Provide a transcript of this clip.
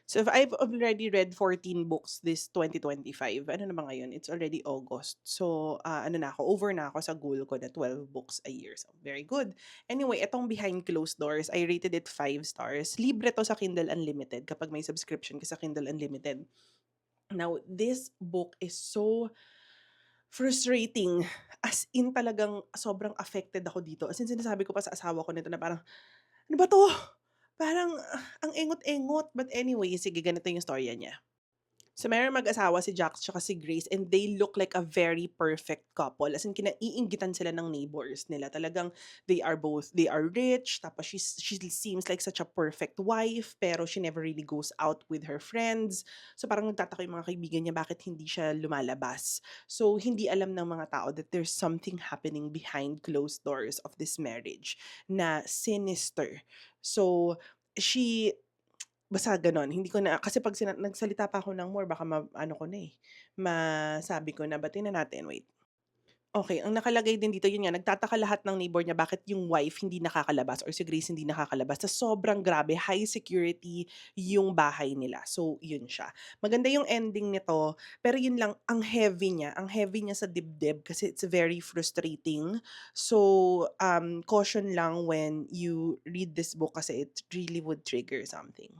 So if I've already read 14 books this 2025, ano na ba ngayon? It's already August. So, ano na ako, over na ako sa goal ko na 12 books a year. So, very good. Anyway, itong Behind Closed Doors, I rated it 5 stars. Libre to sa Kindle Unlimited kapag may subscription ka sa Kindle Unlimited. Now, this book is so frustrating. As in talagang sobrang affected ako dito. As in sinasabi ko pa sa asawa ko nito na parang, "Ano ba 'to? Parang ang engot-engot." But anyway, sige ganito yung storya niya. So, merong mag-asawa si Jax tsaka si Grace and they look like a very perfect couple. As in, kinaiinggitan sila ng neighbors nila. Talagang they are rich, tapos she seems like such a perfect wife, pero she never really goes out with her friends. So, parang nagtataka yung mga kaibigan niya bakit hindi siya lumalabas. So, hindi alam ng mga tao that there's something happening behind closed doors of this marriage na sinister. So, she basta gano'n, hindi ko na kasi 'pag nagsalita pa ako ng more baka ma-ano ko na, masabi ko na. But tingnan natin, wait. Okay, ang nakalagay din dito, yun nga, nagtataka lahat ng neighbor niya bakit yung wife hindi nakakalabas or si Grace hindi nakakalabas sa sobrang grabe, high security yung bahay nila. So, yun siya. Maganda yung ending nito, pero yun lang, ang heavy niya sa dibdib kasi it's very frustrating. So, caution lang when you read this book kasi it really would trigger something.